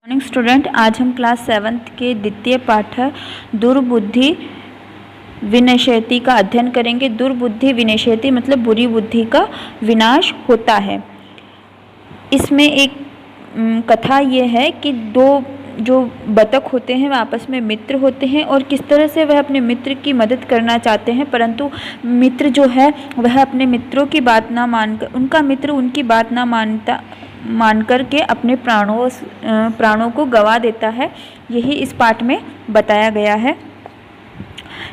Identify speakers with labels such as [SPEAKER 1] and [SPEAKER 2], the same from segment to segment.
[SPEAKER 1] Morning student, आज हम class 7th के द्वितीय पाठ दुर्बुद्धि विनश्यति का अध्ययन करेंगे। दुर्बुद्धि विनश्यति मतलब बुरी बुद्धि का विनाश होता है। इसमें एक कथा ये है कि दो जो बतख होते हैं वह आपस में मित्र होते हैं और किस तरह से वह अपने मित्र की मदद करना चाहते हैं, परंतु मित्र जो है वह अपने मित्रों की बात ना मानकर, उनका मित्र उनकी बात ना मानकर के अपने प्राणों को गंवा देता है। यही इस पाठ में बताया गया है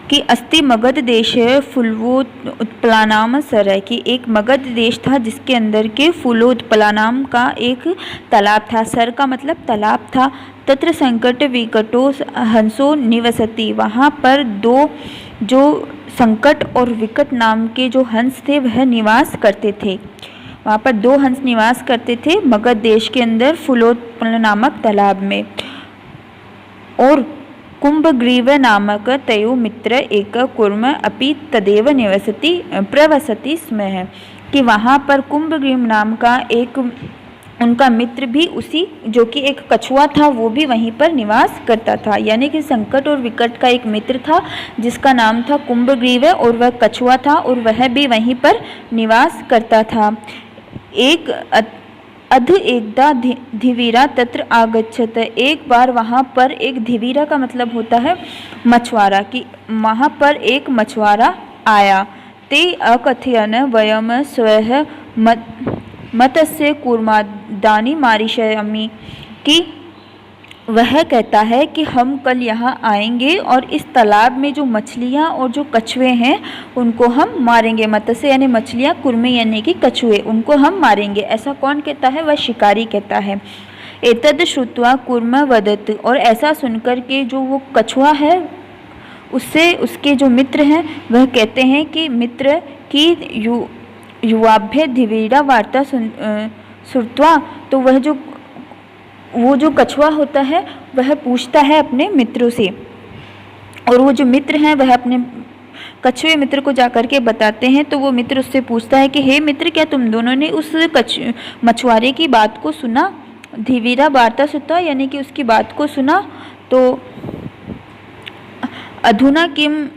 [SPEAKER 1] कि अस्ति मगध देश फूलोत्पलानाम सर, कि एक मगध देश था जिसके अंदर के फूलोत्पलानाम का एक तालाब था। सर का मतलब तालाब था। तत्र संकट विकटो हंसो निवसति, वहाँ पर दो जो संकट और विकट नाम के जो हंस थे वह निवास करते थे। वहाँ पर दो हंस निवास करते थे मगध देश के अंदर फूलोत्पल नामक तालाब में। और कुंभग्रीव नामक तयो मित्र एक कुर्म अपि तदेव निवसति प्रवसति स्म, है कि वहाँ पर कुंभग्रीव नाम का एक उनका मित्र भी उसी जो कि एक कछुआ था वो भी वहीं पर निवास करता था। यानी कि संकट और विकट का एक मित्र था जिसका नाम था कुंभग्रीव और वह कछुआ था और वह भी वहीं पर निवास करता था। एक अध एकदा धिवीरा तत्र आगच्छत, एक बार वहाँ पर एक धिवीरा का मतलब होता है मछुआरा, कि वहाँ पर एक मछुआरा आया। ते अकथयन वयम स्वः मत्स्य कूर्मादानि मारिष्यामि, कि वह कहता है कि हम कल यहाँ आएंगे और इस तालाब में जो मछलियाँ और जो कछुए हैं उनको हम मारेंगे। मत्स्य यानी मछलियाँ, कुर्मे यानी कि कछुए, उनको हम मारेंगे। ऐसा कौन कहता है? वह शिकारी कहता है। एतद् श्रुत्वा कूर्म वदत्, और ऐसा सुनकर के जो वो कछुआ है उससे उसके जो मित्र हैं वह कहते हैं कि मित्र की युवाभ्य धिवीरा वार्ता श्रुत्वा, तो वो जो कछुआ होता है वह पूछता है अपने मित्रों से, और वो जो मित्र हैं वह अपने कछुए मित्र को जाकर के बताते हैं। तो वो मित्र उससे पूछता है कि हे मित्र, क्या तुम दोनों ने उस मछुआरे की बात को सुना? धिवीरा वार्ता सुता यानी कि उसकी बात को सुना। तो अधुना किम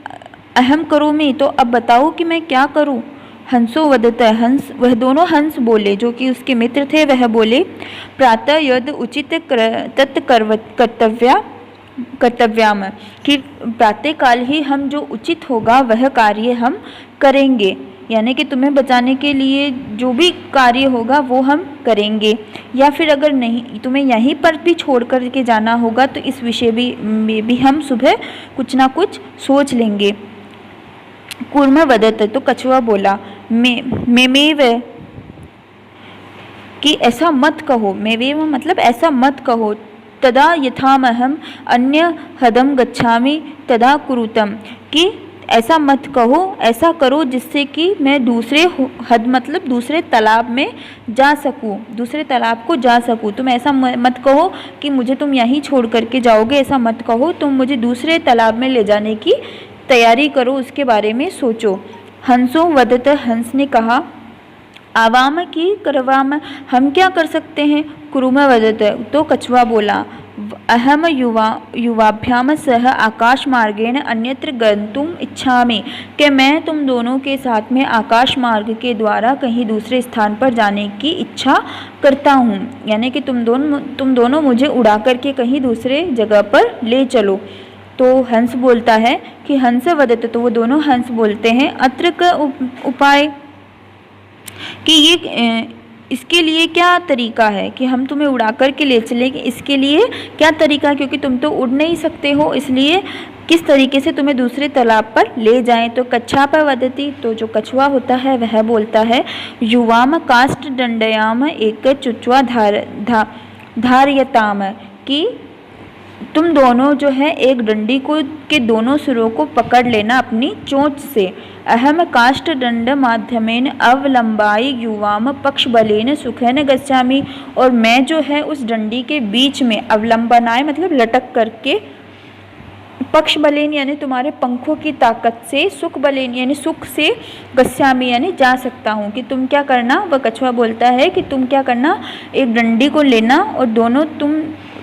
[SPEAKER 1] अहम करोमि, तो अब बताओ कि मैं क्या करूं? हंसो वदत, हंस, वह दोनों हंस बोले जो कि उसके मित्र थे, वह बोले प्रातः यद उचित कर्तव्याम, कि प्रातःकाल ही हम जो उचित होगा वह कार्य हम करेंगे। यानी कि तुम्हें बचाने के लिए जो भी कार्य होगा वो हम करेंगे, या फिर अगर नहीं तुम्हें यहीं पर भी छोड़ कर के जाना होगा तो इस विषय में भी हम सुबह कुछ ना कुछ सोच लेंगे। कूर्म वदत, तो कछुआ बोला मेमेव, कि ऐसा मत कहो। मेवेव मतलब ऐसा मत कहो। तदा यथामहम अन्य हदम गच्छामि तदा कुरुतम, कि ऐसा मत कहो, ऐसा करो जिससे कि मैं दूसरे हद मतलब दूसरे तालाब में जा सकूं, दूसरे तालाब को जा सकूं। तुम ऐसा मत कहो कि मुझे तुम यहीं छोड़ करके जाओगे, ऐसा मत कहो। तुम मुझे दूसरे तालाब में ले जाने की तैयारी करो, उसके बारे में सोचो। हंसो वदत, हंस ने कहा आवाम की करवाम, हम क्या कर सकते हैं? कुरुम वदत, तो कछुआ बोला अहम युवाभ्याम सह आकाश मार्गेण अन्यत्र गंतुम इच्छामि, कि मैं तुम दोनों के साथ में आकाश मार्ग के द्वारा कहीं दूसरे स्थान पर जाने की इच्छा करता हूँ। यानी कि तुम दोनों मुझे उड़ा करके कहीं दूसरे जगह पर ले चलो। तो हंस बोलता है कि हंस वदत, तो वो दोनों हंस बोलते हैं अत्र का उपाय, कि ये इसके लिए क्या तरीका है कि हम तुम्हें उड़ा कर के ले चलेंगे, इसके लिए क्या तरीका, क्योंकि तुम तो उड़ नहीं सकते हो, इसलिए किस तरीके से तुम्हें दूसरे तालाब पर ले जाएं। तो कच्छाप वदति, तो जो कछुआ होता है वह बोलता है युवाम काष्ठ दंडयाम एक चुच्वा धार्यताम, कि तुम दोनों जो है एक डंडी को के दोनों सिरों को पकड़ लेना अपनी चोंच से। अहम काष्ठ दंड माध्यमेन अवलंबाई युवाम पक्ष बलेन सुखेन गच्छामि, और मैं जो है उस डंडी के बीच में अवलंबनाएं मतलब लटक करके, पक्ष बलेन यानी तुम्हारे पंखों की ताकत से, सुख बलेन यानी सुख से, गच्छामि यानी जा सकता हूँ। कि तुम क्या करना, वह कछुआ बोलता है कि तुम क्या करना, एक डंडी को लेना और दोनों तुम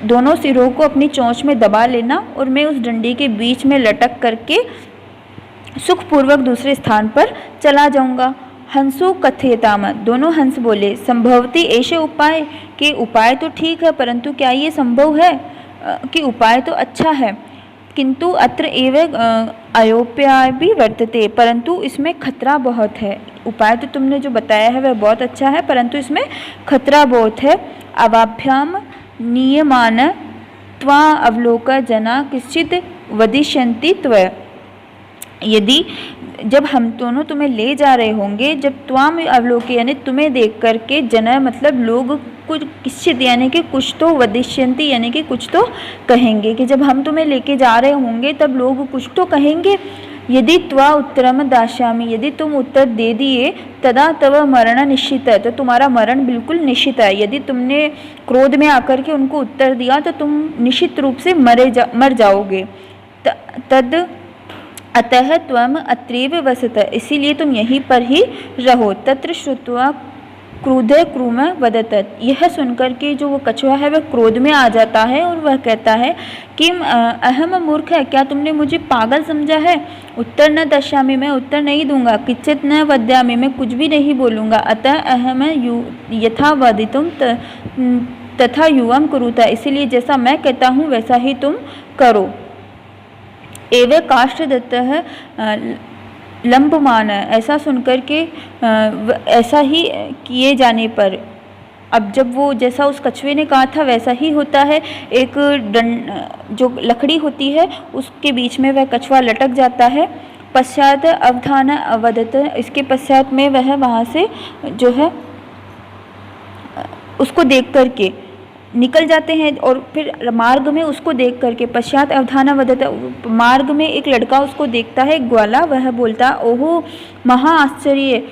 [SPEAKER 1] दोनों सिरों को अपनी चोंच में दबा लेना और मैं उस डंडी के बीच में लटक करके सुखपूर्वक दूसरे स्थान पर चला जाऊंगा। हंसो कथयताम, दोनों हंस बोले, संभवती ऐसे उपाय, कि उपाय तो ठीक है परंतु क्या ये संभव है कि उपाय तो अच्छा है, किंतु अत्र एव अयोप्याय भी वर्तते, परंतु इसमें खतरा बहुत है। उपाय तो तुमने जो बताया है वह बहुत अच्छा है परंतु इसमें खतरा बहुत है। अवाभ्याम नियमान त्वा अवलोक जना किश्चित वदिष्यन्ति त्वया, यदि जब हम दोनों तुम्हें ले जा रहे होंगे, जब त्वाम अवलोके यानी तुम्हें देख करके, जना मतलब लोग, कुछ किश्चित यानी कि कुछ तो, वदिष्यन्ति यानी कि कुछ तो कहेंगे, कि जब हम तुम्हें लेके जा रहे होंगे तब लोग कुछ तो कहेंगे। यदि त्वा उत्तरम दास्यामि, यदि तुम उत्तर दे दिए, तदा तव मरण निश्चित है, तो तुम्हारा मरण बिल्कुल निश्चित है। यदि तुमने क्रोध में आकर के उनको उत्तर दिया तो तुम निश्चित रूप से मर जाओगे। तद अतः त्वम अत्रैव वसत, इसीलिए तुम यहीं पर ही रहो। तत्र श्रुत्वा क्रुधे क्रूम वदत, यह सुनकर के जो वो कछुआ है वह क्रोध में आ जाता है और वह कहता है कि अहम मूर्ख है, क्या तुमने मुझे पागल समझा है। उत्तर न दश्यामि, मैं उत्तर नहीं दूंगा। किंचित न वद्यामि, मैं कुछ भी नहीं बोलूँगा। अतः अहम यथा वदितुम तथा युवम कुरुता, इसीलिए जैसा मैं कहता हूँ वैसा ही तुम करो। एव काष्ठदत्तः लंबमान, ऐसा सुनकर के ऐसा ही किए जाने पर, अब जब वो जैसा उस कछुए ने कहा था वैसा ही होता है। एक जो लकड़ी होती है उसके बीच में वह कछुआ लटक जाता है। पश्चात अवधान अवदत, इसके पश्चात में वह वहाँ से जो है उसको देख करके निकल जाते हैं और फिर मार्ग में उसको देख करके, पश्चात अवधाना वदत, मार्ग में एक लड़का उसको देखता है, ग्वाला, वह बोलता, ओहो महा आश्चर्य,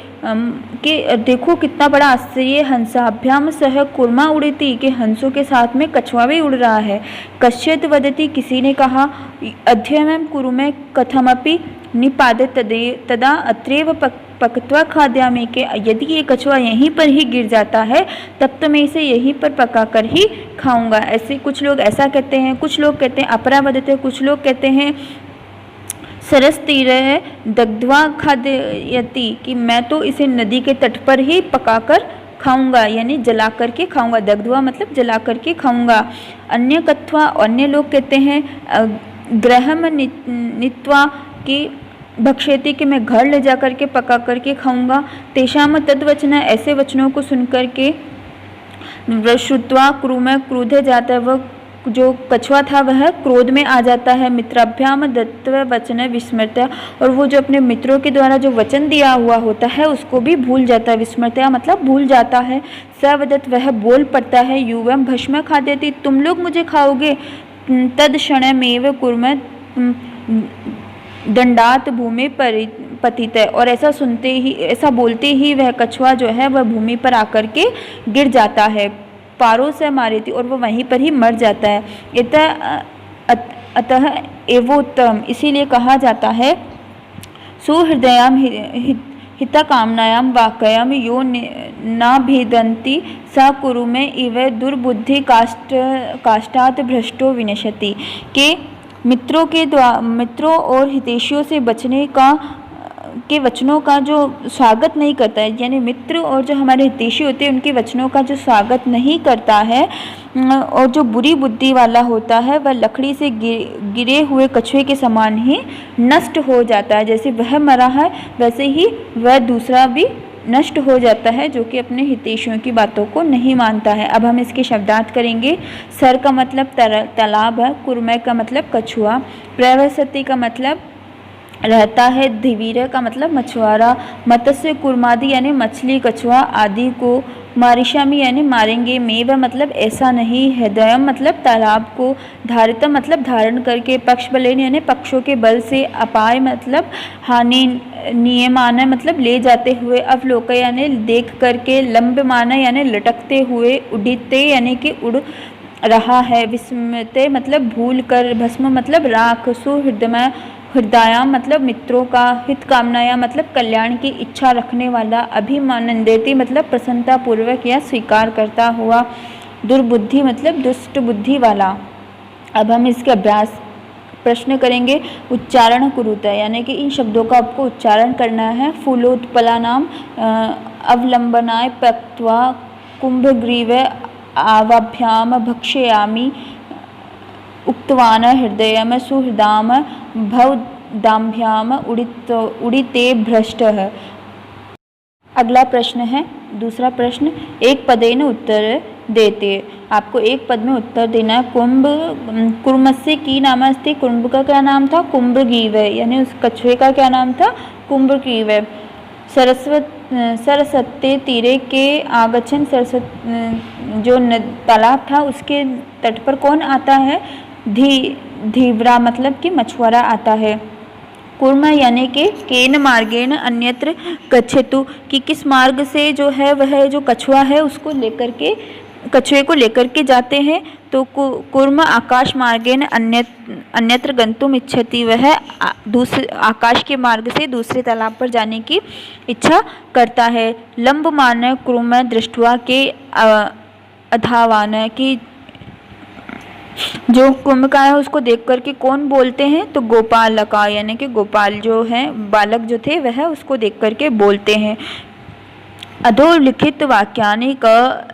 [SPEAKER 1] कि देखो कितना बड़ा आश्चर्य, हंसाभ्याम सह कुर्मा उड़ती, कि हंसों के साथ में कछुआ भी उड़ रहा है। कश्चित वदति, किसी ने कहा, अध्ययनम कुरुमे कथमपि निपादत तदा अत्रैव पकत्वा खाद्यामि, के यदि ये कछुआ यहीं पर ही गिर जाता है तब तो मैं इसे यहीं पर पका कर ही खाऊंगा। ऐसे कुछ लोग ऐसा कहते हैं, कुछ लोग कहते हैं अपरावदते, कुछ लोग कहते हैं सरस तीरे दग्ध्वा खाद्यति, कि मैं तो इसे नदी के तट पर ही पकाकर खाऊंगा, यानी जला करके खाऊंगा। दग्ध्वा मतलब जला करके खाऊंगा। अन्य कथ्वा, अन्य लोग कहते हैं ग्रहम नित्वा, की भक्षेती, कि मैं घर ले जा करके पका करके खाऊंगा। तेषाम तद्वचन, ऐसे वचनों को सुनकर के श्रुत्वा क्रूम, क्रोधे जाता है, वह जो कछुआ था वह क्रोध में आ जाता है। मित्राभ्याम दत्त वचन विस्मृत्य, और वो जो अपने मित्रों के द्वारा जो वचन दिया हुआ होता है उसको भी भूल जाता है। विस्मृत्य मतलब भूल जाता है। सवदत्त, वह बोल पड़ता है, युवम भस्म खाद्यति, तुम लोग मुझे खाओगे। तद क्षणमेव कुर्म दंडात भूमि पर पतित है, और ऐसा सुनते ही, ऐसा बोलते ही वह कछुआ जो है वह भूमि पर आकर के गिर जाता है। पारों से मारी थी और वह वहीं पर ही मर जाता है। अतः एवोत्तम, इसीलिए कहा जाता है, सुहृदयाम हितकामनायाम वाक्याम यो नाभिदन्ति स कुरु में इव दुर्बुद्धि काष्ठात् भ्रष्टो विनश्यति, के मित्रों और हितैषियों से बचने के वचनों का जो स्वागत नहीं करता है, यानी मित्र और जो हमारे हितैषी होते हैं उनके वचनों का जो स्वागत नहीं करता है, और जो बुरी बुद्धि वाला होता है वह लकड़ी से गिरे हुए कछुए के समान ही नष्ट हो जाता है। जैसे वह मरा है वैसे ही वह दूसरा भी नष्ट हो जाता है जो कि अपने हितैषियों की बातों को नहीं मानता है। अब हम इसके शब्दार्थ करेंगे। सर का मतलब तालाब है, कुर्मय का मतलब कछुआ, प्रवसति का मतलब रहता है, धिवीर का मतलब मछुआरा, मत्स्य कुर्मादि यानी मछली कछुआ आदि को, मारिशामी यानी मारेंगे, मेव मतलब ऐसा नहीं, हृदयम मतलब तालाब को, धारितम मतलब धारण करके, पक्ष बलेन यानी पक्षों के बल से, अपाय मतलब हानि, नियमाना मतलब ले जाते हुए, अवलोक यानी देख करके, लंबमाना यानी लटकते हुए, उड़िते यानी कि उड़ रहा है, विस्मृते मतलब भूल कर, भस्म मतलब राख, सुहृदमय हृदयाम मतलब मित्रों का, हित कामनाया मतलब कल्याण की इच्छा रखने वाला, अभिमानंदेति मतलब प्रसन्नता पूर्वक या स्वीकार करता हुआ, दुर्बुद्धि मतलब दुष्ट बुद्धि वाला। अब हम इसके अभ्यास प्रश्न करेंगे। उच्चारण कुरुत, यानी कि इन शब्दों का आपको उच्चारण करना है। फूलोत्पलानाम अवलंबनाय पक्त्वा कुंभग्रीव आवाभ्याम भक्षयामि उक्तवान हृदयम सुहृदाम भवदाभ्याम उड़िते भ्रष्टः। अगला प्रश्न है, दूसरा प्रश्न, एक पदेन उत्तर देते। आपको एक पद में उत्तर देना है। कुर्मस्य की नाम अस्ति, कुंभ का क्या नाम था? कुंभग्रीव, यानी उस कछुए का क्या नाम था? कुंभग्रीव। सरस्वती तीरे के आगच्छन, जो तालाब था उसके तट पर कौन आता है? धीवरा मतलब कि मछुआरा आता है। कुर्म यानी कि केन मार्गेण अन्यत्र गच्छतु, कि किस मार्ग से जो है वह जो कछुआ है उसको लेकर के, कछुए को लेकर के जाते हैं। तो कुर्म आकाश मार्गेण अन्यत्र गंतुम इच्छति, वह दूसरे आकाश के मार्ग से दूसरे तालाब पर जाने की इच्छा करता है। लंबमान कुर्म दृष्टवा के अधावान, की जो कुंभ का है उसको देख करके कौन बोलते हैं? तो गोपालका, यानी कि गोपाल जो है, बालक जो थे वह उसको देख करके बोलते हैं। अधोलिखित वाक्यानि क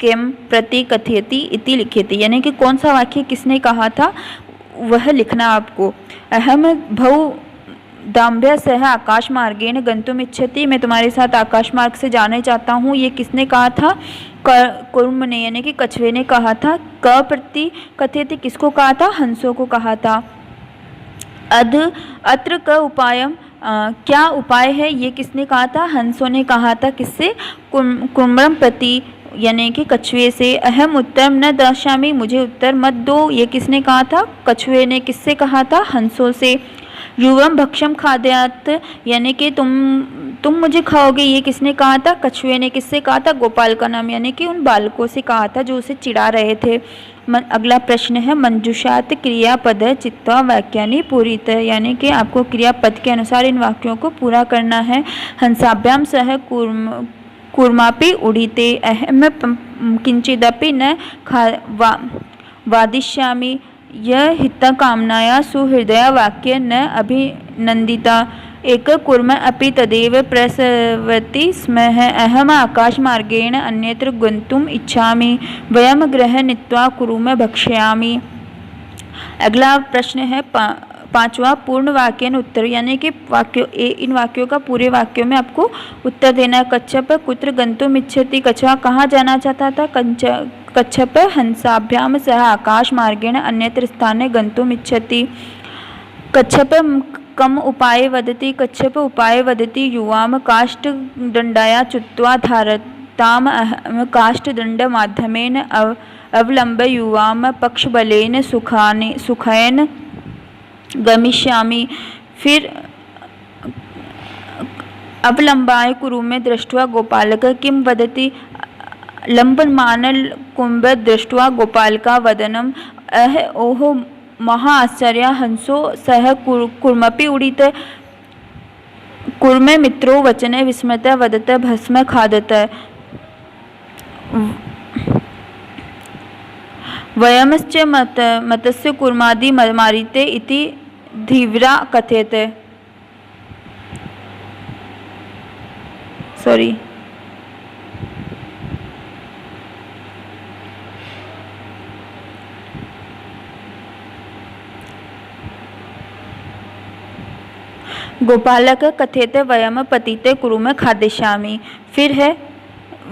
[SPEAKER 1] किम प्रति कथयति इति लिखिति, यानी कि कौन सा वाक्य किसने कहा था वह लिखना आपको। अहम भव दाम्भ्य सह आकाश मार्गेण गंतुम इच्छति, मैं तुम्हारे साथ आकाश मार्ग से जाना चाहता हूँ, ये किसने कहा था? कुर्म ने, यानी कि कछुए ने कहा था। क प्रति कथयति किसको कहा था? हंसों को कहा था। अत्र क उपायम, क्या उपाय है, ये किसने कहा था? हंसों ने कहा था। किससे? कुर्मम प्रति, यानी कि कछुए से। अहम उत्तर न दास्यामि, मुझे उत्तर मत दो, ये किसने कहा था? कछुए ने। किससे कहा था? हंसों से। युवम भक्षम खाद्यात, यानी कि तुम मुझे खाओगे, ये किसने कहा था? कछुए ने। किससे कहा था? गोपाल का नाम, यानी कि उन बालकों से कहा था जो उसे चिढ़ा रहे थे। अगला प्रश्न है, मंजुषात क्रियापद चित्वा वाक्यानि पूरित, यानी कि आपको क्रियापद के अनुसार इन वाक्यों को पूरा करना है। हंसाभ्याम सह कूर्मापि उड़ीते, अहम किंचिदपि न वादिष्यामि, यह हितकामनाया सुहृदया वाक्य न अभिनंदिता, एक कुर्म अपि तदेव प्रसवति स्म, अहम आकाश मार्गेण अन्यत्र गन्तुम इच्छामि, वयम गृह नीत्वा कुरुम भक्ष्यामि। अगला प्रश्न है पांचवा, पूर्ण वाक्यन उत्तर, यानी कि इन वाक्यों का पूरे वाक्यों में आपको उत्तर देना है। कच्छप कुत्र गंतुम इच्छति, कछुआ कहाँ जाना चाहता था? कच्छप हंसाभ्याम सह आकाश मार्गेण अन्यत्र स्थाने गंतुम इच्छति। कच्छप कम उपाय वदति, कच्छप उपाय वदति युवाम काष्ठदंडाया चुत्वा धारताम काष्ठदंड माध्यमेन अवलंब युवाम पक्षबलेन सुखैन गमिष्यामि। फिर अवलंबाय कुरुमे दृष्ट्वा गोपालक किम वदति, लंबमान कुंभ दृष्ट्वा गोपालका वदनम ओह महा आश्चर्य हंसो सह कुर्मपि उड़ीत, कुर्मे मित्रो वचने विस्मृत वदत भस्म खादत, वयमश्च मतस्य कुर्मादि मारिते इति धीव्रा कथयते। सॉरी, गोपालक कथयते वयम पतिते कुरुम खादिष्यामि। फिर है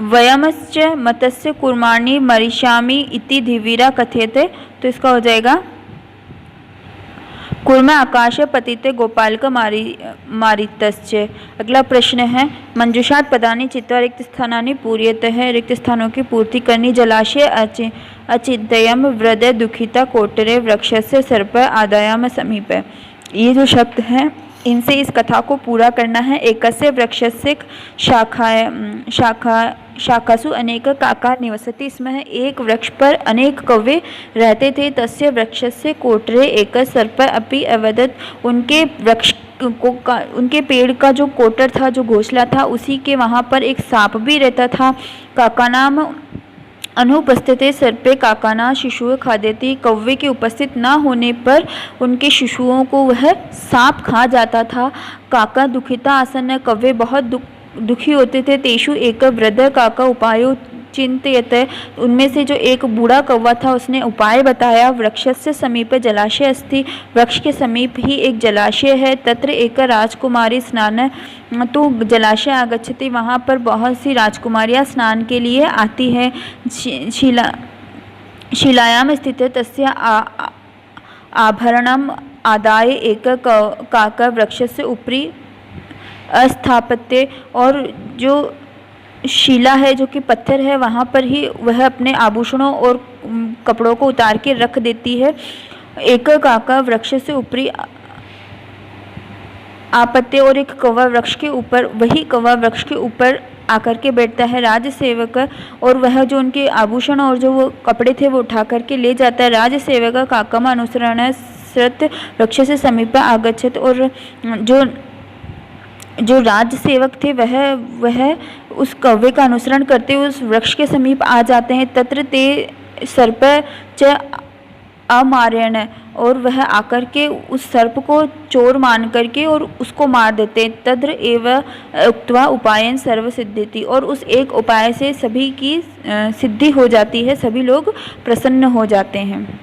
[SPEAKER 1] वयमश्च मतस्य कुर्माणि मरिष्यामि इति धीवीरा कथयते, तो इसका हो जाएगा कुर्म आकाश पतिते गोपालक मारितश्च। अगला प्रश्न है, मंजुषात पदानि चित्वा रिक्त स्थानानि पूर्यतः, रिक्त स्थानों की पूर्ति करनी। जलाशय अचिंत्यम वृद दुखिता कोटरे वृक्षस्य सर्प आदायाम समीपे, ये जो शब्द हैं इनसे इस कथा को पूरा करना है। एकस्य वृक्षस्य शाखासु अनेक काका निवसति स्म, एक वृक्ष पर अनेक कौवे रहते थे। तस्य वृक्षस्य कोटरे एक सर्प अपि अवदत्, उनके वृक्ष को उनके पेड़ का जो कोटर था, जो घोंसला था, उसी के वहाँ पर एक सांप भी रहता था। काका नाम अनुपस्थिते सर्पे काकाना शिशुः खादेति। कौवे के उपस्थित न होने पर उनके शिशुओं को वह सांप खा जाता था। काका दुखिता आसन, कौवे बहुत दुखी होते थे। तेषु एक वृद्ध काका उपायो चिंतयत, उनमें से जो एक बूढ़ा कौवा था उसने उपाय बताया। वृक्षस्य समीपे जलाशय अस्ति, वृक्ष के समीप ही एक जलाशय है। तत्र एक राजकुमारी स्नान, तो जलाशय आगच्छति, वहाँ पर बहुत सी राजकुमारियाँ स्नान के लिए आती है। शिलायां स्थिते तस्य आभरणम् आदाय एक काका वृक्षस्य उपरि अस्थापत्य, और जो शिला है जो कि पत्थर है वहाँ पर ही वह अपने आभूषणों और कपड़ों को उतार के रख देती है। एक काका वृक्ष से ऊपरी आपत्य, और एक कौवा वृक्ष के ऊपर, वही कौवा वृक्ष के ऊपर आकर के बैठता है। राजसेवक, और वह जो उनके आभूषण और जो वो कपड़े थे वो उठा करके ले जाता है। राजसेवक काकम अनुसरण सृत वृक्ष से समीप आगच्छत, और जो राज सेवक थे वह उस कौवे का अनुसरण करते हुए उस वृक्ष के समीप आ जाते हैं। तत्र ते सर्प च अमार्यण, और वह आकर के उस सर्प को चोर मान करके और उसको मार देते हैं। तद्र एव उक्त्वा उपायन सर्व सिद्ध्यति, और उस एक उपाय से सभी की सिद्धि हो जाती है, सभी लोग प्रसन्न हो जाते हैं।